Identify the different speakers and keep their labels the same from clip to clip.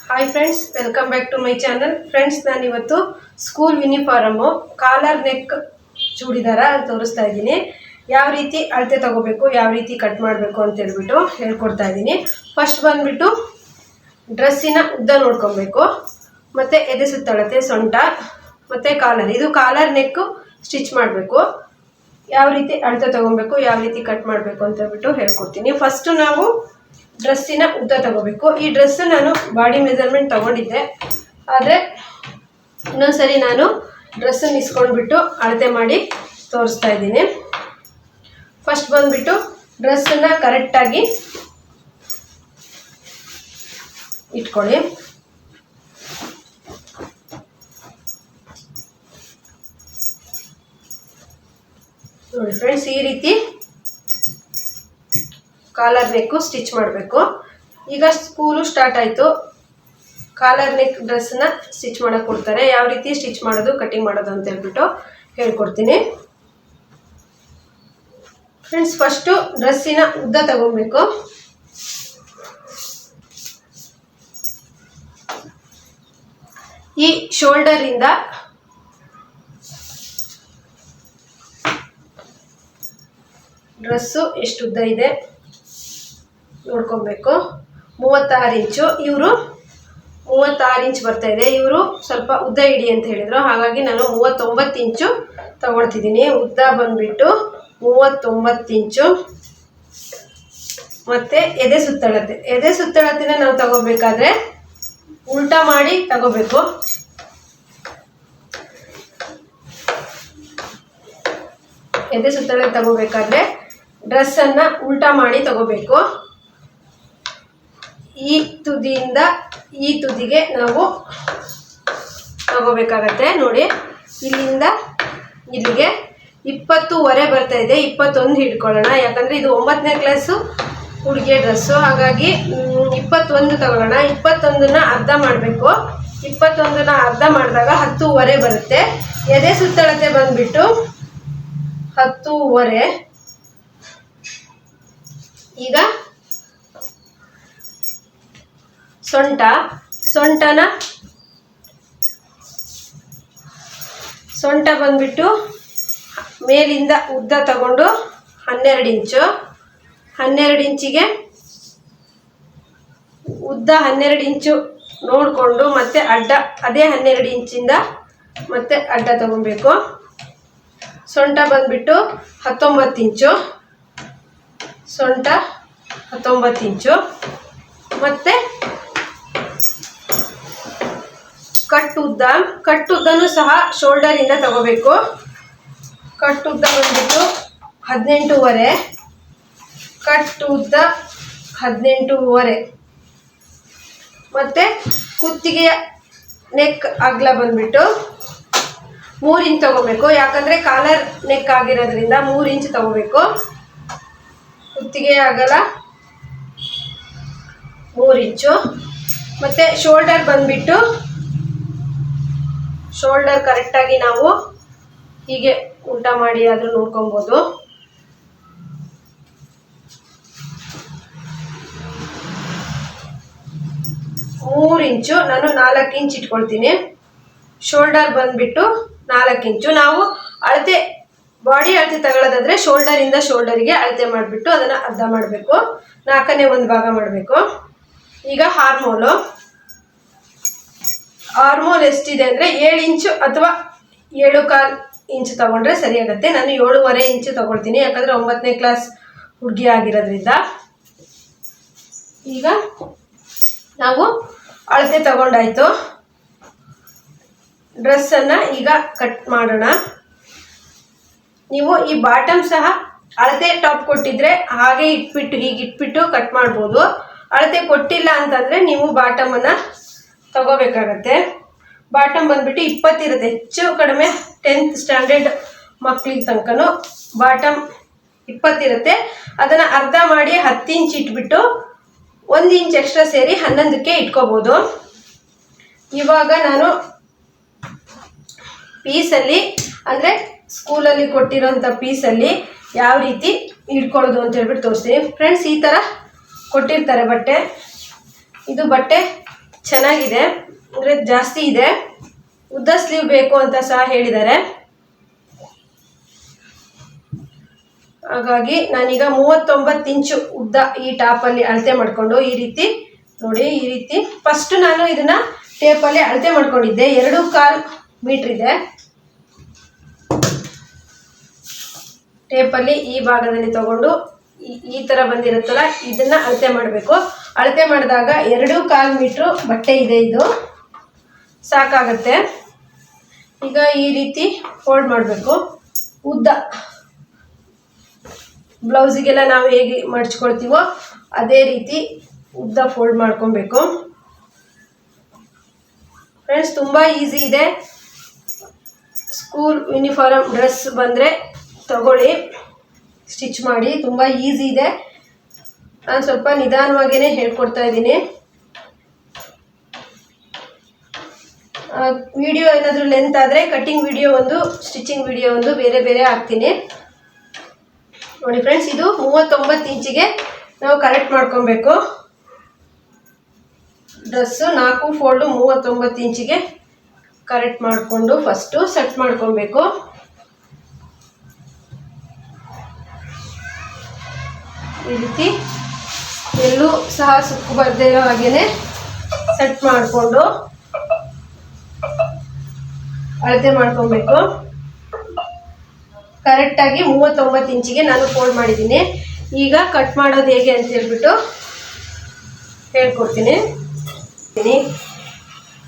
Speaker 1: Hi friends, welcome back to my channel. Friends, ನಾನಿವತ್ತು school uniform collar neck churidar ತೋರಿಸ್ತಾ ಇದ್ದೀನಿ. ಯಾವ ರೀತಿ ಅಳತೆ ತಗೋಬೇಕು, ಯಾವ ರೀತಿ ಕಟ್ ಮಾಡಬೇಕು ಅಂತ ಹೇಳ್ಬಿಟ್ಟು ಹೇಳ್ಕೊಡ್ತಾ ಇದ್ದೀನಿ. ಫಸ್ಟ್ ಬಂದುಬಿಟ್ಟು ಡ್ರೆಸ್ಸಿನ ಉದ್ದ ನೋಡ್ಕೊಬೇಕು, ಮತ್ತು ಎದೆ ಸುತ್ತಳತೆ, ಸೊಂಟ ಮತ್ತು ಕಾಲರ್. ಇದು ಕಾಲರ್ ನೆಕ್ಕು ಸ್ಟಿಚ್ ಮಾಡಬೇಕು. ಯಾವ ರೀತಿ ಅಳತೆ ತೊಗೊಬೇಕು, ಯಾವ ರೀತಿ ಕಟ್ ಮಾಡಬೇಕು ಅಂತ ಹೇಳ್ಬಿಟ್ಟು ಹೇಳ್ಕೊಡ್ತೀನಿ. ಫಸ್ಟು ನಾವು ಡ್ರೆಸ್ಸಿನ ಉದ್ದ ತಗೋಬೇಕು. ಈ ಡ್ರೆಸ್ಸು ನಾನು ಬಾಡಿ ಮೆಜರ್ಮೆಂಟ್ ತಗೊಂಡಿದ್ದೆ, ಆದರೆ ಇನ್ನೊಂದ್ಸರಿ ನಾನು ಡ್ರೆಸ್ಸನ್ನು ಇಸ್ಕೊಂಡ್ಬಿಟ್ಟು ಅಳತೆ ಮಾಡಿ ತೋರಿಸ್ತಾ ಇದ್ದೀನಿ. ಫಸ್ಟ್ ಬಂದುಬಿಟ್ಟು ಡ್ರೆಸ್ಸನ್ನು ಕರೆಕ್ಟಾಗಿ ಇಟ್ಕೊಳ್ಳಿ. ನೋಡಿ ಫ್ರೆಂಡ್ಸ್, ಈ ರೀತಿ ಕಾಲರ್ ನೆಕ್ಕು ಸ್ಟಿಚ್ ಮಾಡಬೇಕು. ಈಗ ಸ್ಕೂಲು ಸ್ಟಾರ್ಟ್ ಆಯಿತು. ಕಾಲರ್ ನೆಕ್ ಡ್ರೆಸ್ಸನ್ನ ಸ್ಟಿಚ್ ಮಾಡೋಕ್ಕೆ ಕೊಡ್ತಾರೆ. ಯಾವ ರೀತಿ ಸ್ಟಿಚ್ ಮಾಡೋದು, ಕಟಿಂಗ್ ಮಾಡೋದು ಅಂತ ಹೇಳ್ಬಿಟ್ಟು ಹೇಳ್ಕೊಡ್ತೀನಿ. ಫ್ರೆಂಡ್ಸ್, ಫಸ್ಟು ಡ್ರೆಸ್ಸಿನ ಉದ್ದ ತಗೊಬೇಕು. ಈ ಶೋಲ್ಡರಿಂದ ಡ್ರೆಸ್ಸು ಎಷ್ಟು ಉದ್ದ ಇದೆ ನೋಡ್ಕೊಬೇಕು. 36 ಇಂಚು. ಇವರು 36 ಇಂಚ್ ಬರ್ತಾ ಇದೆ. ಇವರು ಸ್ವಲ್ಪ ಉದ್ದ ಇಡಿ ಅಂತ ಹೇಳಿದರು, ಹಾಗಾಗಿ ನಾನು 39 ಇಂಚು ತಗೊಳ್ತಿದ್ದೀನಿ. ಉದ್ದ ಬಂದುಬಿಟ್ಟು 39 ಇಂಚು. ಮತ್ತು ಎದೆ ಸುತ್ತಳತೆನ ನಾವು ತಗೋಬೇಕಾದ್ರೆ ಉಲ್ಟಾ ಮಾಡಿ ತಗೋಬೇಕು. ಎದೆ ಸುತ್ತಳತೆ ತಗೋಬೇಕಾದ್ರೆ ಡ್ರೆಸ್ಸನ್ನು ಉಲ್ಟಾ ಮಾಡಿ ತಗೋಬೇಕು. ಈ ತುದಿಯಿಂದ ಈ ತುದಿಗೆ ನಾವು ತಗೋಬೇಕಾಗತ್ತೆ. ನೋಡಿ, ಇಲ್ಲಿಂದ ಇಲ್ಲಿಗೆ 20.25 ಬರ್ತಾ ಇದೆ. 21 ಹಿಡ್ಕೊಳ್ಳೋಣ, ಯಾಕಂದರೆ ಇದು 9ನೇ ಕ್ಲಾಸು ಹುಡುಗಿಯ ಡ್ರೆಸ್ಸು, ಹಾಗಾಗಿ 21 ತಗೊಳ್ಳೋಣ. 21ನ ಅರ್ಧ ಮಾಡಬೇಕು. 21ನ ಅರ್ಧ ಮಾಡಿದಾಗ 10.25 ಬರುತ್ತೆ. ಎದೆ ಸುತ್ತಳತೆ ಬಂದುಬಿಟ್ಟು 10.25. ಈಗ ಸೊಂಟ ಬಂದ್ಬಿಟ್ಟು ಮೇಲಿಂದ ಉದ್ದ ತಗೊಂಡು 12 ಇಂಚು. 12 ಇಂಚಿಗೆ ಉದ್ದ 12 ಇಂಚು ನೋಡಿಕೊಂಡು ಮತ್ತೆ ಅಡ್ಡ ಅದೇ 12 ಇಂಚಿಂದ ಮತ್ತೆ ಅಡ್ಡ ತಗೊಬೇಕು. ಸೊಂಟ ಬಂದ್ಬಿಟ್ಟು 19 ಇಂಚು. ಸೊಂಟ 19 ಇಂಚು. ಮತ್ತು ಕಟ್ಟುದ್ದನೂ ಸಹ ಶೋಲ್ಡರಿಂದ ತಗೋಬೇಕು. ಕಟ್ಟುದ್ದ ಬಂದ್ಬಿಟ್ಟು 18.25. ಕಟ್ಟುದ್ದ 18.25. ಮತ್ತು ಕುತ್ತಿಗೆಯ ನೆಕ್ ಅಗಲ ಬಂದ್ಬಿಟ್ಟು 3 ಇಂಚ್ ತಗೋಬೇಕು. ಯಾಕಂದರೆ ಕಾಲರ್ ನೆಕ್ ಆಗಿರೋದ್ರಿಂದ 3 ಇಂಚ್ ತಗೋಬೇಕು. ಕುತ್ತಿಗೆಯ ಅಗಲ 3 ಇಂಚು. ಮತ್ತು ಶೋಲ್ಡರ್ ಬಂದ್ಬಿಟ್ಟು ಶೋಲ್ಡರ್ ಕರೆಕ್ಟಾಗಿ ನಾವು ಹೀಗೆ ಉಲ್ಟಾ ಮಾಡಿ ಆದರೂ ನೋಡ್ಕೊಬೋದು. ಮೂರು ಇಂಚು. ನಾನು 4 ಇಂಚ್ ಇಟ್ಕೊಳ್ತೀನಿ. ಶೋಲ್ಡರ್ ಬಂದ್ಬಿಟ್ಟು 4 ಇಂಚು. ನಾವು ಅಳತೆ ಬಾಡಿ ಅಳತೆ ತಗೊಳ್ಳೋದಾದರೆ ಶೋಲ್ಡರಿಂದ ಶೋಲ್ಡರಿಗೆ ಅಳತೆ ಮಾಡಿಬಿಟ್ಟು ಅದನ್ನು ಅರ್ಧ ಮಾಡಬೇಕು. 4ನೇ ಒಂದು ಭಾಗ ಮಾಡಬೇಕು. ಈಗ ಆರ್ಮೋಲ್ ಎಷ್ಟಿದೆ ಅಂದರೆ 7 ಇಂಚು ಅಥವಾ 7.25 ಇಂಚು ತಗೊಂಡ್ರೆ ಸರಿಯಾಗುತ್ತೆ. ನಾನು 7.25 ಇಂಚು ತಗೊಳ್ತೀನಿ, ಯಾಕಂದರೆ 9ನೇ ಕ್ಲಾಸ್ ಹುಡುಗಿ ಆಗಿರೋದ್ರಿಂದ. ಈಗ ನಾವು ಅಳತೆ ತಗೊಂಡಾಯಿತು. ಡ್ರೆಸ್ಸನ್ನು ಈಗ ಕಟ್ ಮಾಡೋಣ. ನೀವು ಈ ಬಾಟಮ್ ಸಹ ಅಳತೆ ಟಾಪ್ ಕೊಟ್ಟಿದ್ರೆ ಹಾಗೆ ಇಟ್ಬಿಟ್ಟು ಕಟ್ ಮಾಡ್ಬೋದು. ಅಳತೆ ಕೊಟ್ಟಿಲ್ಲ ಅಂತಂದರೆ ನೀವು ಬಾಟಮನ್ನು ತಗೋಬೇಕಾಗತ್ತೆ. ಬಾಟಮ್ ಬಂದುಬಿಟ್ಟು 20 ಇರುತ್ತೆ. ಹೆಚ್ಚು ಕಡಿಮೆ 10th ಸ್ಟ್ಯಾಂಡರ್ಡ್ ಮಕ್ಕಳಿಗೆ ತನಕನೂ ಬಾಟಮ್ 20 ಇರುತ್ತೆ. ಅದನ್ನು ಅರ್ಧ ಮಾಡಿ 10 ಇಂಚ್ ಇಟ್ಬಿಟ್ಟು 1 ಇಂಚ್ ಎಕ್ಸ್ಟ್ರಾ ಸೇರಿ 11ಕ್ಕೆ ಇಟ್ಕೋಬೋದು. ಇವಾಗ ನಾನು ಪೀಸಲ್ಲಿ, ಅಂದರೆ ಸ್ಕೂಲಲ್ಲಿ ಕೊಟ್ಟಿರೋಂಥ ಪೀಸಲ್ಲಿ ಯಾವ ರೀತಿ ಇಟ್ಕೊಳ್ಳೋದು ಅಂತ ಹೇಳ್ಬಿಟ್ಟು ತೋರಿಸ್ತೀನಿ. ಫ್ರೆಂಡ್ಸ್, ಈ ಥರ ಕೊಟ್ಟಿರ್ತಾರೆ ಬಟ್ಟೆ. ಇದು ಬಟ್ಟೆ ಚೆನ್ನಾಗಿದೆ, ಅಂದರೆ ಜಾಸ್ತಿ ಇದೆ. ಉದ್ದ ಸ್ಲೀವ್ ಬೇಕು ಅಂತ ಸಹ ಹೇಳಿದ್ದಾರೆ. ಹಾಗಾಗಿ ನಾನೀಗ 39 ಇಂಚು ಉದ್ದ ಈ ಟಾಪಲ್ಲಿ ಅಳತೆ ಮಾಡಿಕೊಂಡು ಈ ರೀತಿ ನೋಡಿ, ಈ ರೀತಿ ಫಸ್ಟ್ ನಾನು ಇದನ್ನು ಟೇಪಲ್ಲಿ ಅಳತೆ ಮಾಡ್ಕೊಂಡಿದ್ದೆ. 2.25 ಮೀಟ್ರ್ ಇದೆ. ಟೇಪಲ್ಲಿ ಈ ಭಾಗದಲ್ಲಿ ತಗೊಂಡು ಈ ಥರ ಬಂದಿರುತ್ತಲ್ಲ, ಇದನ್ನು ಅಳತೆ ಮಾಡಬೇಕು. ಅಳತೆ ಮಾಡಿದಾಗ 2.25 ಮೀಟ್ರು ಬಟ್ಟೆ ಇದೆ, ಇದು ಸಾಕಾಗತ್ತೆ. ಈಗ ಈ ರೀತಿ ಫೋಲ್ಡ್ ಮಾಡಬೇಕು. ಉದ್ದ ಬ್ಲೌಸಿಗೆಲ್ಲ ನಾವು ಹೇಗೆ ಮಡ್ಚ್ಕೊಳ್ತೀವೋ ಅದೇ ರೀತಿ ಉದ್ದ ಫೋಲ್ಡ್ ಮಾಡ್ಕೊಬೇಕು. ಫ್ರೆಂಡ್ಸ್, ತುಂಬ ಈಸಿ ಇದೆ. ಸ್ಕೂಲ್ ಯೂನಿಫಾರ್ಮ್ ಡ್ರೆಸ್ ಬಂದರೆ ತಗೊಳ್ಳಿ, ಸ್ಟಿಚ್ ಮಾಡಿ. ತುಂಬ ಈಸಿ ಇದೆ. ನಾನು ಸ್ವಲ್ಪ ನಿಧಾನವಾಗಿಯೇ ಹೇಳ್ಕೊಡ್ತಾ ಇದ್ದೀನಿ. ವಿಡಿಯೋ ಏನಾದರೂ ಲೆಂತ್ ಆದರೆ ಕಟ್ಟಿಂಗ್ ವಿಡಿಯೋ ಒಂದು, ಸ್ಟಿಚಿಂಗ್ ವಿಡಿಯೋ ಒಂದು ಬೇರೆ ಬೇರೆ ಹಾಕ್ತೀನಿ. ನೋಡಿ ಫ್ರೆಂಡ್ಸ್, ಇದು 39 ಇಂಚಿಗೆ ನಾವು ಕರೆಕ್ಟ್ ಮಾಡ್ಕೊಬೇಕು. ಡ್ರೆಸ್ಸು 4 ಫೋಲ್ಡು 39 ಇಂಚಿಗೆ ಕರೆಕ್ಟ್ ಮಾಡಿಕೊಂಡು ಫಸ್ಟು ಸೆಟ್ ಮಾಡ್ಕೊಬೇಕು. ಈ ರೀತಿ ಎಲ್ಲೂ ಸಹ ಸುಕ್ಕು ಬರದೇ ಇರೋ ಹಾಗೇನೆ ಸೆಟ್ ಮಾಡಿಕೊಂಡು ಅಳತೆ ಮಾಡ್ಕೊಬೇಕು. ಕರೆಕ್ಟಾಗಿ 39 ಇಂಚಿಗೆ ನಾನು ಫೋಲ್ಡ್ ಮಾಡಿದ್ದೀನಿ. ಈಗ ಕಟ್ ಮಾಡೋದು ಹೇಗೆ ಅಂತ ಹೇಳ್ಬಿಟ್ಟು ಹೇಳ್ಕೊಡ್ತೀನಿ.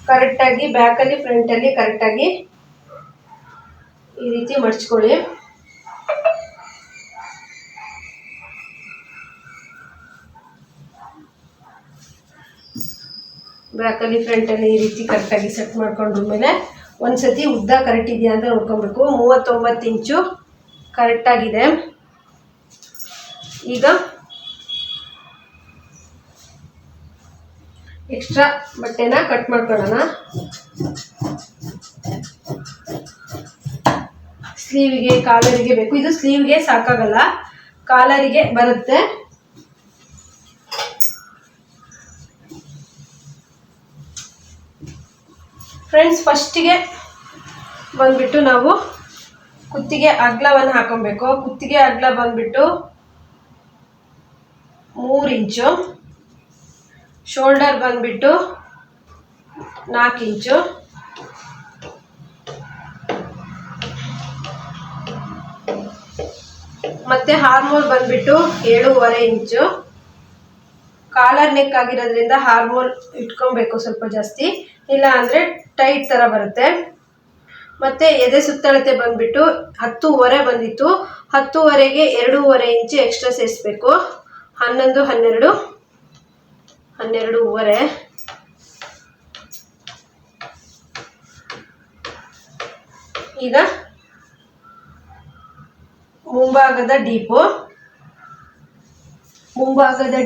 Speaker 1: ಕರೆಕ್ಟಾಗಿ ಬ್ಯಾಕಲ್ಲಿ ಫ್ರಂಟಲ್ಲಿ ಕರೆಕ್ಟಾಗಿ ಈ ರೀತಿ ಮಡ್ಚ್ಕೊಳ್ಳಿ. ಬ್ಯಾಕಲ್ಲಿ ಫ್ರಂಟಲ್ಲಿ ಈ ರೀತಿ ಕರೆಕ್ಟಾಗಿ ಸೆಟ್ ಮಾಡ್ಕೊಂಡ್ಮೇಲೆ ಒಂದ್ಸತಿ ಉದ್ದ ಕರೆಕ್ಟ್ ಇದೆಯಾ ಅಂತ ನೋಡ್ಕೊಬೇಕು. 39 ಇಂಚು ಕರೆಕ್ಟಾಗಿದೆ. ಈಗ ಎಕ್ಸ್ಟ್ರಾ ಬಟ್ಟೆನ ಕಟ್ ಮಾಡ್ಕೊಳ್ಳೋಣ. ಸ್ಲೀವಿಗೆ ಕಾಲರಿಗೆ ಬೇಕು. ಇದು ಸ್ಲೀವ್ಗೆ ಸಾಕಾಗಲ್ಲ, ಕಾಲರಿಗೆ ಬರುತ್ತೆ. ಫ್ರೆಂಡ್ಸ್, ಫಸ್ಟಿಗೆ ಬಂದ್ಬಿಟ್ಟು ನಾವು ಕುತ್ತಿಗೆ ಅಗಲವನ್ನು ಹಾಕೊಬೇಕು. ಕುತ್ತಿಗೆ ಅಗಲ ಬಂದ್ಬಿಟ್ಟು 3 ಇಂಚು, ಶೋಲ್ಡರ್ ಬಂದ್ಬಿಟ್ಟು 4 ಇಂಚು, ಮತ್ತೆ ಹಾರ್ಮೋಲ್ ಬಂದ್ಬಿಟ್ಟು 7.5 ಇಂಚು. ಕಾಲರ್ ನೆಕ್ ಆಗಿರೋದ್ರಿಂದ ಹಾರ್ಮೋಲ್ ಇಟ್ಕೊಬೇಕು ಸ್ವಲ್ಪ ಜಾಸ್ತಿ, ಇಲ್ಲ ಅಂದರೆ ಟೈಟ್ ಥರ ಬರುತ್ತೆ. ಮತ್ತು ಎದೆ ಸುತ್ತಳತೆ ಬಂದ್ಬಿಟ್ಟು 10.5 ಬಂದಿತ್ತು. 10.5ಗೆ 2.5 ಇಂಚು ಎಕ್ಸ್ಟ್ರಾ ಸೇರಿಸ್ಬೇಕು. 11, 12, 12.5. ಈಗ ಮುಂಭಾಗದ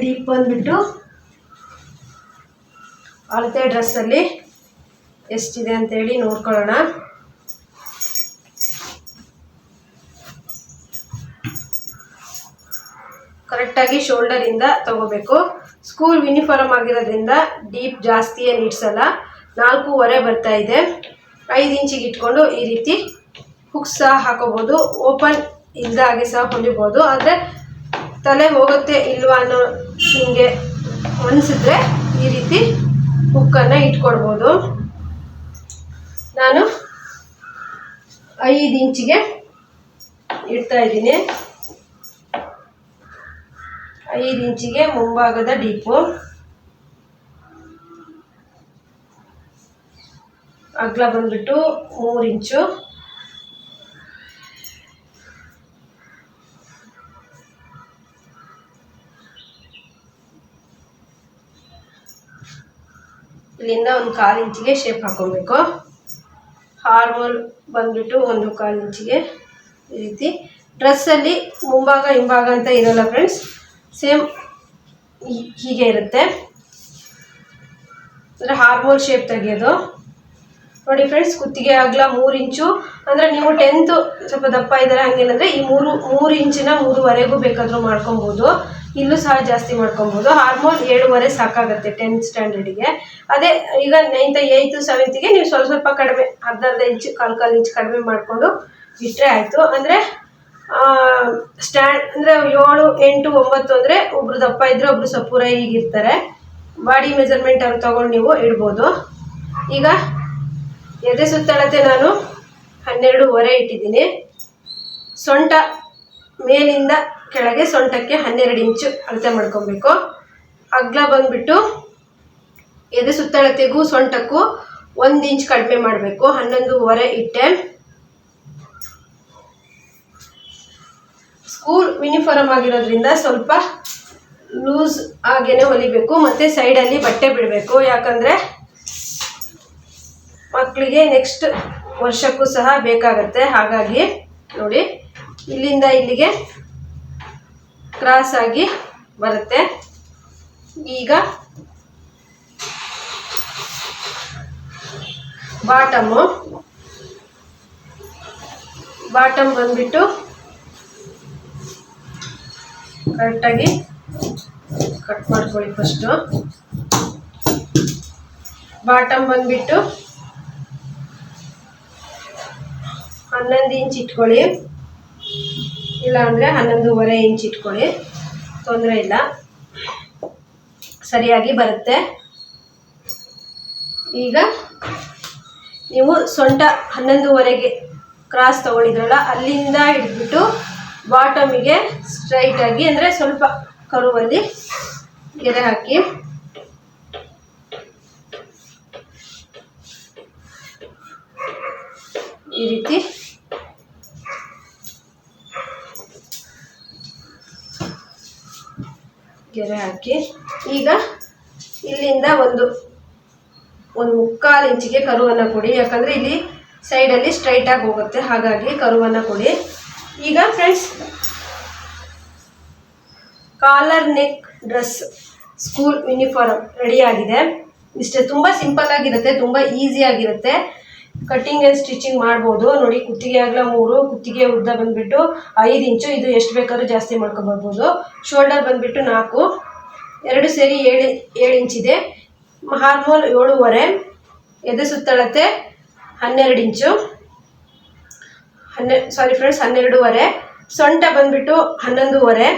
Speaker 1: ಡೀಪ್ ಬಂದ್ಬಿಟ್ಟು ಅಳತೆ ಡ್ರೆಸ್ಸಲ್ಲಿ ಎಷ್ಟಿದೆ ಅಂತೇಳಿ ನೋಡ್ಕೊಳ್ಳೋಣ. ಕರೆಕ್ಟಾಗಿ ಶೋಲ್ಡರಿಂದ ತಗೋಬೇಕು. ಸ್ಕೂಲ್ ಯೂನಿಫಾರ್ಮ್ ಆಗಿರೋದ್ರಿಂದ ಡೀಪ್ ಜಾಸ್ತಿ ಏನು ಇಡ್ಸಲ್ಲ. 4.5 ಬರ್ತಾ ಇದೆ. 5 ಇಂಚಿಗೆ ಇಟ್ಕೊಂಡು ಈ ರೀತಿ ಹುಕ್ಸ್ ಸಹ ಹಾಕೋಬೋದು. ಓಪನ್ ಇಲ್ಲದ ಹಾಗೆ ಸಹ ಹೊಲಿಬೋದು. ಆದರೆ ತಲೆ ಹೋಗುತ್ತೆ ಇಲ್ವಾ ಅನ್ನೋ ನಿಮಗೆ ಅನಿಸಿದ್ರೆ ಈ ರೀತಿ ಹುಕ್ಕನ್ನು ಇಟ್ಕೊಡ್ಬೋದು. ನಾನು 5 ಇಂಚಿಗೆ ಇಡ್ತಾ ಇದ್ದೀನಿ. 5 ಇಂಚಿಗೆ ಮುಂಭಾಗದ ಡೀಪು. ಅಗಲ ಬಂದ್ಬಿಟ್ಟು 3 ಇಂಚು. ಇಲ್ಲಿಂದ 1/4 ಇಂಚಿಗೆ ಶೇಪ್ ಹಾಕೊಬೇಕು. ಹಾರ್ಮೋಲ್ ಬಂದ್ಬಿಟ್ಟು 1/4 ಇಂಚಿಗೆ ಈ ರೀತಿ. ಡ್ರೆಸ್ಸಲ್ಲಿ ಮುಂಭಾಗ ಹಿಂಭಾಗ ಅಂತ ಇರೋಲ್ಲ ಫ್ರೆಂಡ್ಸ್, ಸೇಮ್ ಹೀಗೆ ಇರುತ್ತೆ. ಅಂದರೆ ಹಾರ್ಮೋಲ್ ಶೇಪ್ ತೆಗೆಯೋದು ನೋಡಿ ಫ್ರೆಂಡ್ಸ್. ಕುತ್ತಿಗೆ ಅಗಲ 3 ಇಂಚು. ಅಂದರೆ ನೀವು 10th ಸ್ವಲ್ಪ ದಪ್ಪ ಇದ್ದಾರೆ ಹಂಗೇನಂದರೆ ಈ 3 ಇಂಚಿನ 3.5 ಬೇಕಾದರೂ ಮಾಡ್ಕೊಬೋದು. ಇಲ್ಲೂ ಸಹ ಜಾಸ್ತಿ ಮಾಡ್ಕೊಬೋದು. ಹಾರ್ಮೋಲ್ 7.5 ಸಾಕಾಗುತ್ತೆ 10th ಸ್ಟ್ಯಾಂಡರ್ಡಿಗೆ. ಅದೇ ಈಗ 9th 8th 7th ನೀವು ಸ್ವಲ್ಪ ಕಡಿಮೆ, ಅರ್ಧ ಇಂಚು ಕಾಲು ಇಂಚು ಕಡಿಮೆ ಮಾಡಿಕೊಂಡು ಇಟ್ಟರೆ ಆಯಿತು. ಅಂದರೆ ಅಂದರೆ 7 8 9 ಅಂದರೆ ಒಬ್ರು ದಪ್ಪ ಇದ್ರೆ ಒಬ್ರು ಸಪೂರ ಹೀಗಿರ್ತಾರೆ. ಬಾಡಿ ಮೆಜರ್ಮೆಂಟ್ ಅವ್ರು ತೊಗೊಂಡು ನೀವು ಇಡ್ಬೋದು. ಈಗ ಎದೆ ಸುತ್ತಳತೆ ನಾನು 12.5 ಇಟ್ಟಿದ್ದೀನಿ. ಸೊಂಟ ಮೇಲಿಂದ ಕೆಳಗೆ ಸೊಂಟಕ್ಕೆ 12 ಇಂಚು ಅಳತೆ ಮಾಡ್ಕೊಬೇಕು. ಅಗಲ ಬಂದ್ಬಿಟ್ಟು ಎದೆ ಸುತ್ತಳತೆಗೂ ಸೊಂಟಕ್ಕೂ 1 ಇಂಚ್ ಕಡಿಮೆ ಮಾಡಬೇಕು. 11.5 ಇಟ್ಟೆ. ಸ್ಕೂಲ್ ಯೂನಿಫಾರ್ಮ್ ಆಗಿರೋದ್ರಿಂದ ಸ್ವಲ್ಪ ಲೂಸ್ ಆಗೇನೆ ಹೊಲಿಬೇಕು. ಮತ್ತು ಸೈಡಲ್ಲಿ ಬಟ್ಟೆ ಬಿಡಬೇಕು, ಯಾಕಂದರೆ ಮಕ್ಕಳಿಗೆ ನೆಕ್ಸ್ಟ್ ವರ್ಷಕ್ಕೂ ಸಹ ಬೇಕಾಗತ್ತೆ. ಹಾಗಾಗಿ ನೋಡಿ, ಇಲ್ಲಿಂದ ಇಲ್ಲಿಗೆ ಕ್ರಾಸ್ ಆಗಿ ಬರುತ್ತೆ. ಈಗ ಬಾಟಮ್ ಬಂದ್ಬಿಟ್ಟು ಕರೆಕ್ಟಾಗಿ ಕಟ್ ಮಾಡ್ಕೊಳ್ಳಿ. ಫಸ್ಟು ಬಾಟಮ್ ಬಂದ್ಬಿಟ್ಟು 11 ಇಂಚ್ ಇಟ್ಕೊಳ್ಳಿ, ಇಲ್ಲ ಅಂದರೆ 11.5 ಇಂಚ್ ಇಟ್ಕೊಳ್ಳಿ, ತೊಂದರೆ ಇಲ್ಲ, ಸರಿಯಾಗಿ ಬರುತ್ತೆ. ಈಗ ನೀವು ಸೊಂಟ 11.5ಗೆ ಕ್ರಾಸ್ ತಗೊಂಡಿದ್ರಲ್ಲ, ಅಲ್ಲಿಂದ ಹಿಡಿದ್ಬಿಟ್ಟು ಬಾಟಮಿಗೆ ಸ್ಟ್ರೈಟಾಗಿ, ಅಂದರೆ ಸ್ವಲ್ಪ ಕರುವಲ್ಲಿ ಗೆರೆ ಹಾಕಿ ಈ ರೀತಿ ಗೆರೆ ಹಾಕಿ. ಈಗ ಇಲ್ಲಿಂದ ಒಂದು 3/4 ಇಂಚಿಗೆ ಕರುವನ್ನು ಕೊಡಿ, ಯಾಕಂದರೆ ಇಲ್ಲಿ ಸೈಡಲ್ಲಿ ಸ್ಟ್ರೈಟಾಗಿ ಹೋಗುತ್ತೆ, ಹಾಗಾಗಿ ಕರುವನ್ನು ಕೊಡಿ. ಈಗ friends, collar neck dress school uniform ರೆಡಿಯಾಗಿದೆ. ಇಷ್ಟೇ, ತುಂಬ ಸಿಂಪಲ್ ಆಗಿರುತ್ತೆ, ತುಂಬ ಈಸಿಯಾಗಿರುತ್ತೆ. ಕಟ್ಟಿಂಗ್ ಆ್ಯಂಡ್ ಸ್ಟಿಚಿಂಗ್ ಮಾಡ್ಬೋದು. ನೋಡಿ, ಕುತ್ತಿಗೆ ಅಗಲ 3, ಕುತ್ತಿಗೆ ಉದ್ದ ಬಂದುಬಿಟ್ಟು 5 ಇಂಚು. ಇದು ಎಷ್ಟು ಬೇಕಾದ್ರೂ ಜಾಸ್ತಿ ಮಾಡ್ಕೊಬರ್ಬೋದು. ಶೋಲ್ಡರ್ ಬಂದುಬಿಟ್ಟು 4, 2 ಸೇರಿ 7 ಇಂಚಿದೆ. ಹಾರ್ಮೋಲ್ 7.5, ಎದೆ ಸುತ್ತಳತೆ 12 ಇಂಚು, 12.5. ಸೊಂಟ ಬಂದುಬಿಟ್ಟು 11.5.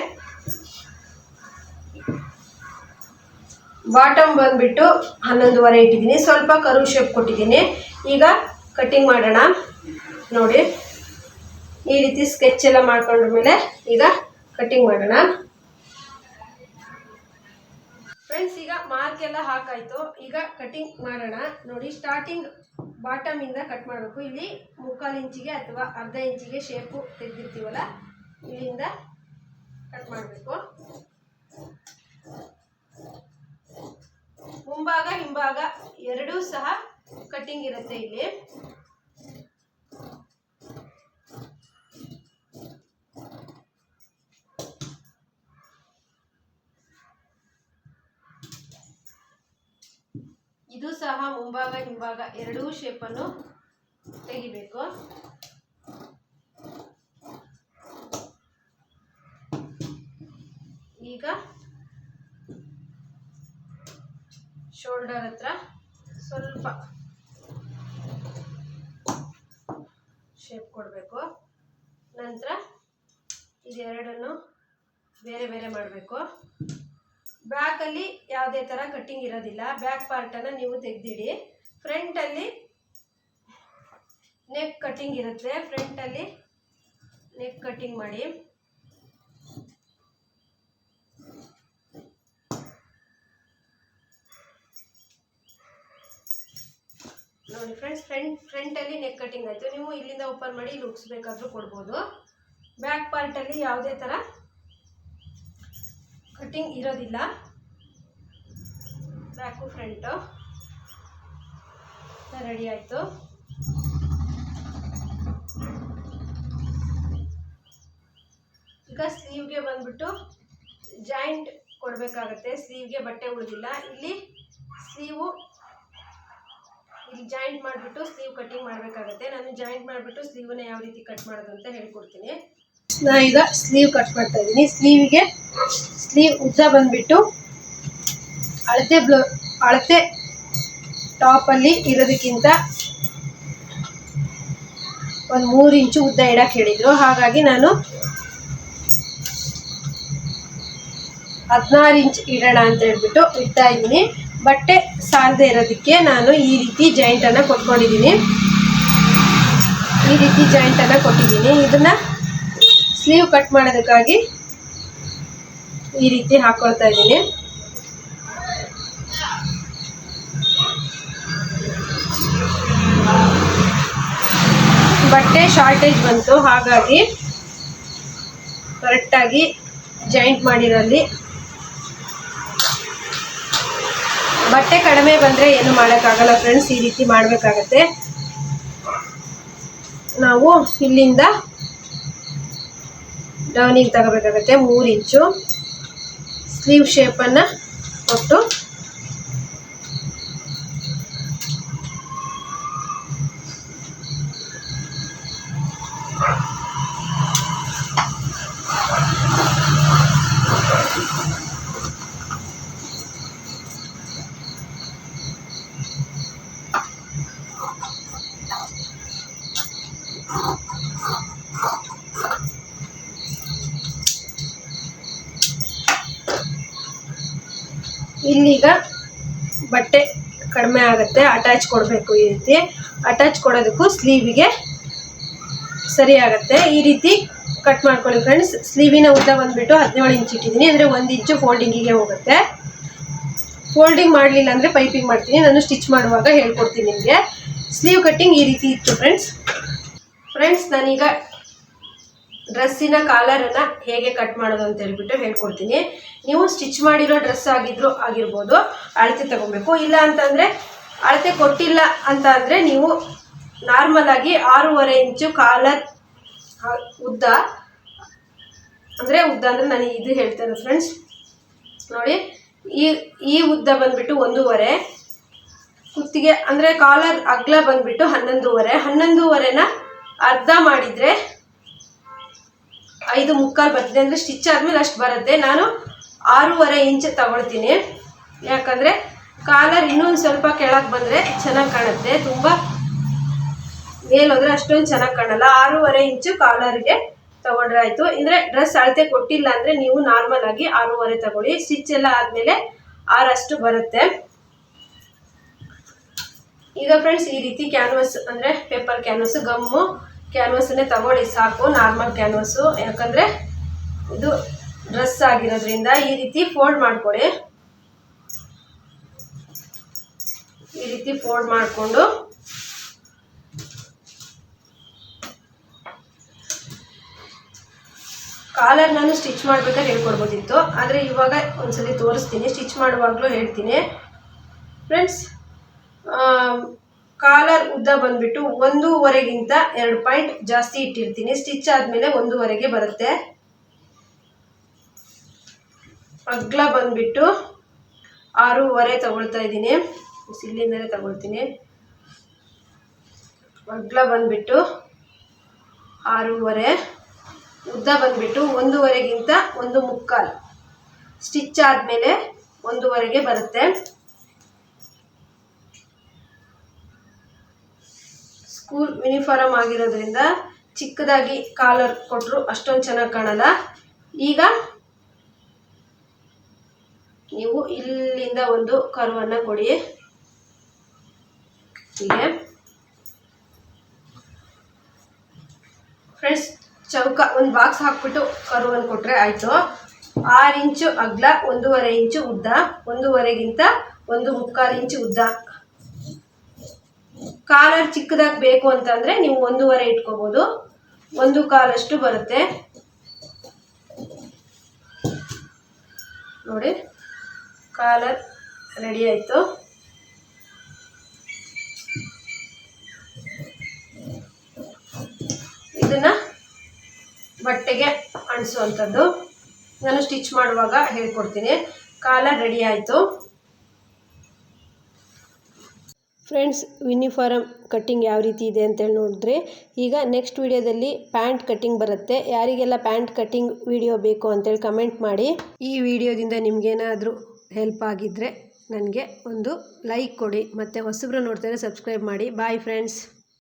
Speaker 1: ಬಾಟಮ್ ಬಂದುಬಿಟ್ಟು 11.5 ಇಟ್ಟಿದ್ದೀನಿ. ಸ್ವಲ್ಪ ಕರ್ವ್ ಶೇಪ್ ಕೊಟ್ಟಿದ್ದೀನಿ. ಈಗ ಕಟ್ಟಿಂಗ್ ಮಾಡೋಣ. ನೋಡಿ, ಈ ರೀತಿ ಸ್ಕೆಚ್ ಎಲ್ಲ ಮಾಡ್ಕೊಂಡ್ರ ಮೇಲೆ ಈಗ ಕಟ್ಟಿಂಗ್ ಮಾಡೋಣ. ಫ್ರೆಂಡ್ಸ್, ಈಗ ಮಾರ್ಕ್ ಎಲ್ಲ ಹಾಕಾಯ್ತು. ಈಗ ಕಟ್ಟಿಂಗ್ ಮಾಡೋಣ. ನೋಡಿ, ಸ್ಟಾರ್ಟಿಂಗ್ ಬಾಟಮಿಂದ ಕಟ್ ಮಾಡಬೇಕು. ಇಲ್ಲಿ 3/4 ಇಂಚಿಗೆ ಅಥವಾ ಅರ್ಧ ಇಂಚಿಗೆ ಶೇಪು ತೆಗೆದಿರ್ತೀವಲ್ಲ, ಇಲ್ಲಿಂದ ಕಟ್ ಮಾಡಬೇಕು. ಮುಂಭಾಗ ಹಿಂಭಾಗ ಎರಡೂ ಸಹ ಕಟ್ಟಿಂಗ್ ಇರುತ್ತೆ ಇಲ್ಲಿ. ಇದು ಸಹ ಮುಂಭಾಗ ಹಿಂಭಾಗ ಎರಡೂ ಶೇಪನ್ನು ತೆಗಿಬೇಕು. ಈಗ ಶೋಲ್ಡರ್ ಹತ್ರ ಸ್ವಲ್ಪ ಶೇಪ್ ಕೊಡಬೇಕು. ನಂತರ ಇದೆರಡನ್ನು ಬೇರೆ ಬೇರೆ ಮಾಡಬೇಕು. ಬ್ಯಾಕಲ್ಲಿ ಯಾವುದೇ ಥರ ಕಟ್ಟಿಂಗ್ ಇರೋದಿಲ್ಲ. ಬ್ಯಾಕ್ ಪಾರ್ಟನ್ನು ನೀವು ತೆಗೆದಿಡಿ. ಫ್ರಂಟಲ್ಲಿ ನೆಕ್ ಕಟ್ಟಿಂಗ್ ಇರುತ್ತೆ. ಫ್ರಂಟಲ್ಲಿ ನೆಕ್ ಕಟ್ಟಿಂಗ್ ಮಾಡಿ. ನೋಡಿ ಫ್ರೆಂಡ್ಸ್, ಫ್ರಂಟಲ್ಲಿ ನೆಕ್ ಕಟ್ಟಿಂಗ್ ಆಯಿತು. ನೀವು ಇಲ್ಲಿಂದ ಓಪನ್ ಮಾಡಿ ಇಲ್ಲಿ ಉಗಿಸ್ಬೇಕಾದ್ರೂ ಕೊಡ್ಬೋದು. ಬ್ಯಾಕ್ ಪಾರ್ಟಲ್ಲಿ ಯಾವುದೇ ಥರ ಕಟ್ಟಿಂಗ್ ಇರೋದಿಲ್ಲ. ಬ್ಯಾಕು ಫ್ರಂಟು ರೆಡಿ ಆಯಿತು. ಈಗ ಸ್ಲೀವ್ಗೆ ಬಂದ್ಬಿಟ್ಟು ಜಾಯಿಂಟ್ ಕೊಡಬೇಕಾಗತ್ತೆ. ಸ್ಲೀವ್ಗೆ ಬಟ್ಟೆ ಉಳಿದಿಲ್ಲ. ಇಲ್ಲಿ ಜಾಯಿಂಟ್ ಮಾಡಿಬಿಟ್ಟು ಸ್ಲೀವ್ ಕಟ್ಟಿಂಗ್ ಮಾಡಬೇಕಾಗತ್ತೆ. ನಾನು ಜಾಯಿಂಟ್ ಮಾಡಿಬಿಟ್ಟು ಸ್ಲೀವನ್ನ ಯಾವ ರೀತಿ ಕಟ್ ಮಾಡೋದು ಅಂತ ಹೇಳ್ಕೊಡ್ತೀನಿ. ನಾ ಈಗ ಸ್ಲೀವ್ ಕಟ್ ಮಾಡ್ತಾ ಇದ್ದೀನಿ. ಸ್ಲೀವ್ ಉದ್ದ ಬಂದ್ಬಿಟ್ಟು ಅಳತೆ ಟಾಪಲ್ಲಿ ಇರೋದಕ್ಕಿಂತ ಒಂದು 3 ಇಂಚು ಉದ್ದ ಇಡಕ್ಕೆ ಹೇಳಿದ್ರು. ಹಾಗಾಗಿ ನಾನು 16 ಇಂಚ್ ಇಡೋಣ ಅಂತ ಹೇಳ್ಬಿಟ್ಟು ಇಡ್ತಾ ಇದ್ದೀನಿ. ಬಟ್ಟೆ ಸಾಲದೆ ಇರೋದಕ್ಕೆ ನಾನು ಈ ರೀತಿ ಜಾಯಿಂಟನ್ನು ಕೊಟ್ಟಿದ್ದೀನಿ. ಇದನ್ನ ಸ್ಲೀವ್ ಕಟ್ ಮಾಡೋದಕ್ಕಾಗಿ ಈ ರೀತಿ ಹಾಕೊಳ್ತಾ ಇದ್ದೀನಿ. ಬಟ್ಟೆ ಶಾರ್ಟೇಜ್ ಬಂತು, ಹಾಗಾಗಿ ಕರೆಕ್ಟಾಗಿ ಜಾಯಿಂಟ್ ಮಾಡಿರಲ್ಲಿ. ಬಟ್ಟೆ ಕಡಿಮೆ ಬಂದರೆ ಏನು ಮಾಡೋಕ್ಕಾಗಲ್ಲ ಫ್ರೆಂಡ್ಸ್, ಈ ರೀತಿ ಮಾಡಬೇಕಾಗತ್ತೆ. ನಾವು ಇಲ್ಲಿಂದ ಡೌನಿಗೆ ತಗೋಬೇಕಾಗತ್ತೆ 3 ಇಂಚು ಸ್ಲೀವ್ ಶೇಪನ್ನು ಕೊಟ್ಟು ಇಲ್ಲಿಗ ಬಟ್ಟೆ ಕಡಿಮೆ ಆಗುತ್ತೆ, ಅಟ್ಯಾಚ್ ಕೊಡಬೇಕು. ಈ ರೀತಿ ಅಟ್ಯಾಚ್ ಕೊಡೋದಕ್ಕೂ ಸ್ಲೀವಿಗೆ ಸರಿ ಆಗುತ್ತೆ. ಈ ರೀತಿ ಕಟ್ ಮಾಡ್ಕೊಳ್ಳಿ ಫ್ರೆಂಡ್ಸ್. ಸ್ಲೀವಿನ ಉದ್ದ ಬಂದುಬಿಟ್ಟು 17 ಇಂಚ್ ಇಟ್ಟಿದ್ದೀನಿ, ಅಂದರೆ 1 ಇಂಚು ಫೋಲ್ಡಿಂಗಿಗೆ ಹೋಗುತ್ತೆ. ಫೋಲ್ಡಿಂಗ್ ಮಾಡಲಿಲ್ಲ ಅಂದರೆ ಪೈಪಿಂಗ್ ಮಾಡ್ತೀನಿ, ನಾನು ಸ್ಟಿಚ್ ಮಾಡುವಾಗ ಹೇಳ್ಕೊಡ್ತೀನಿ ನಿಮಗೆ. ಸ್ಲೀವ್ ಕಟ್ಟಿಂಗ್ ಈ ರೀತಿ ಇತ್ತು ಫ್ರೆಂಡ್ಸ್ ನಾನೀಗ ಡ್ರೆಸ್ಸಿನ ಕಾಲರನ್ನು ಹೇಗೆ ಕಟ್ ಮಾಡೋದು ಅಂತ ಹೇಳ್ಕೊಡ್ತೀನಿ. ನೀವು ಸ್ಟಿಚ್ ಮಾಡಿರೋ ಡ್ರೆಸ್ ಆಗಿರ್ಬೋದು, ಅಳತೆ ತಗೋಬೇಕು. ಇಲ್ಲ ಅಂತಂದರೆ ಅಳತೆ ಕೊಟ್ಟಿಲ್ಲ ಅಂತ ಅಂದರೆ ನೀವು ನಾರ್ಮಲ್ ಆಗಿ 6.5 ಇಂಚು ಕಾಲರ್ ಉದ್ದ ಅಂದರೆ ನಾನು ಇದು ಹೇಳ್ತೇನೆ ಫ್ರೆಂಡ್ಸ್ ನೋಡಿ. ಈ ಉದ್ದ ಬಂದುಬಿಟ್ಟು 1.5, ಕುತ್ತಿಗೆ ಅಂದರೆ ಕಾಲರ್ ಅಗಲ ಬಂದುಬಿಟ್ಟು 11.5. 11.5ನ ಅರ್ಧ ಮಾಡಿದರೆ 5.75 ಬರ್ತದೆ, ಅಂದರೆ ಸ್ಟಿಚ್ ಆದಮೇಲೆ ಅಷ್ಟು ಬರುತ್ತೆ. ನಾನು 6.5 ಇಂಚ್ ತಗೊಳ್ತೀನಿ, ಯಾಕಂದರೆ ಕಾಲರ್ ಇನ್ನೊಂದು ಸ್ವಲ್ಪ ಕೆಳಗೆ ಬಂದರೆ ಚೆನ್ನಾಗಿ ಕಾಣುತ್ತೆ. ತುಂಬ ಮೇಲೋದ್ರೆ ಅಷ್ಟೊಂದು ಚೆನ್ನಾಗಿ ಕಾಣಲ್ಲ. 6.5 ಇಂಚು ಕಾಲರ್ಗೆ ತಗೊಂಡ್ರೆ ಆಯಿತು. ಅಂದರೆ ಡ್ರೆಸ್ ಅಳತೆ ಕೊಟ್ಟಿಲ್ಲ ಅಂದರೆ ನೀವು ನಾರ್ಮಲ್ ಆಗಿ 6.5 ತಗೊಳ್ಳಿ. ಸ್ಟಿಚ್ ಎಲ್ಲ ಆದಮೇಲೆ 6 ಅಷ್ಟು ಬರುತ್ತೆ. ಈಗ ಫ್ರೆಂಡ್ಸ್ ಈ ರೀತಿ ಕ್ಯಾನ್ವಸ್ ಅಂದರೆ ಪೇಪರ್ ಕ್ಯಾನ್ವಸ್ಸು, ಗಮ್ಮು ಕ್ಯಾನ್ವಸನ್ನೇ ತಗೊಳ್ಳಿ ಸಾಕು, ನಾರ್ಮಲ್ ಕ್ಯಾನ್ವಸ್ಸು. ಯಾಕಂದರೆ ಇದು ಡ್ರೆಸ್ ಆಗಿರೋದ್ರಿಂದ ಈ ರೀತಿ ಫೋಲ್ಡ್ ಮಾಡ್ಕೊಳ್ಳಿ. ಈ ರೀತಿ ಫೋಲ್ಡ್ ಮಾಡಿಕೊಂಡು ಕಾಲರ್ ನಾನು ಸ್ಟಿಚ್ ಮಾಡಬೇಕಾದ್ರೆ ಹೇಳ್ಕೊಡ್ಬೋದಿತ್ತು, ಆದರೆ ಇವಾಗ ಒಂದ್ಸಲಿ ತೋರಿಸ್ತೀನಿ. ಸ್ಟಿಚ್ ಮಾಡುವಾಗಲೂ ಹೇಳ್ತೀನಿ ಫ್ರೆಂಡ್ಸ್. ಕಾಲರ್ ಉದ್ದ ಬಂದುಬಿಟ್ಟು 1.5ಗಿಂತ 2 ಪಾಯಿಂಟ್ ಜಾಸ್ತಿ ಇಟ್ಟಿರ್ತೀನಿ. ಸ್ಟಿಚ್ ಆದಮೇಲೆ 1.5ಗೆ ಬರುತ್ತೆ. ಅಗಲ ಬಂದುಬಿಟ್ಟು 6.5 ತಗೊಳ್ತಾ ಇದ್ದೀನಿ, ಇಲ್ಲಿಂದಲೇ ತಗೊಳ್ತೀನಿ. ಅಗಲ ಬಂದುಬಿಟ್ಟು 6.5, ಉದ್ದ ಬಂದುಬಿಟ್ಟು 1.5ಗಿಂತ 1.25. ಸ್ಟಿಚ್ ಆದಮೇಲೆ 1.5ಗೆ ಬರುತ್ತೆ. ಸ್ಕೂಲ್ ಯೂನಿಫಾರ್ಮ್ ಆಗಿರೋದ್ರಿಂದ ಚಿಕ್ಕದಾಗಿ ಕಾಲರ್ ಕೊಟ್ಟರು ಅಷ್ಟೊಂದು ಚೆನ್ನಾಗಿ ಕಾಣಲ್ಲ. ಈಗ ನೀವು ಇಲ್ಲಿಂದ ಒಂದು ಕರ್ವನ್ನು ಕೊಡಿ. ಹೀಗೆ ಫ್ರೆಂಡ್ಸ್ ಚೌಕ ಒಂದು ಬಾಕ್ಸ್ ಹಾಕ್ಬಿಟ್ಟು ಕರ್ವನ್ನು ಕೊಟ್ಟರೆ ಆಯಿತು. 6 ಇಂಚು ಅಗಲ, 1.5 ಇಂಚು ಉದ್ದ, 1.5ಗಿಂತ 1.25 ಇಂಚು ಉದ್ದ. ಕಾಲರ್ ಚಿಕ್ಕದಾಗಿ ಬೇಕು ಅಂತಂದರೆ ನೀವು 1.5 ಇಟ್ಕೋಬೋದು, 1.25 ಅಷ್ಟು ಬರುತ್ತೆ ನೋಡಿ. ಕಾಲರ್ ರೆಡಿ ಆಯಿತು. ಇದನ್ನು ಬಟ್ಟೆಗೆ ಅಂಟಿಸುವಂಥದ್ದು ನಾನು ಸ್ಟಿಚ್ ಮಾಡುವಾಗ ಹೇಳ್ಕೊಡ್ತೀನಿ. ಕಾಲರ್ ರೆಡಿ ಆಯಿತು. ಫ್ರೆಂಡ್ಸ್, ಯೂನಿಫಾರಮ್ ಕಟ್ಟಿಂಗ್ ಯಾವ ರೀತಿ ಇದೆ ಅಂತೇಳಿ ನೋಡಿದ್ರೆ, ಈಗ ನೆಕ್ಸ್ಟ್ ವಿಡಿಯೋದಲ್ಲಿ ಪ್ಯಾಂಟ್ ಕಟ್ಟಿಂಗ್ ಬರುತ್ತೆ. ಯಾರಿಗೆಲ್ಲ ಪ್ಯಾಂಟ್ ಕಟ್ಟಿಂಗ್ ವಿಡಿಯೋ ಬೇಕು ಅಂತೇಳಿ ಕಮೆಂಟ್ ಮಾಡಿ. ಈ ವಿಡಿಯೋದಿಂದ ನಿಮಗೇನಾದರೂ ಹೆಲ್ಪ್ ಆಗಿದ್ದರೆ ನನಗೆ ಒಂದು ಲೈಕ್ ಕೊಡಿ, ಮತ್ತು ಹೊಸಬ್ರು ನೋಡ್ತಾರೆ ಸಬ್ಸ್ಕ್ರೈಬ್ ಮಾಡಿ. Bye friends.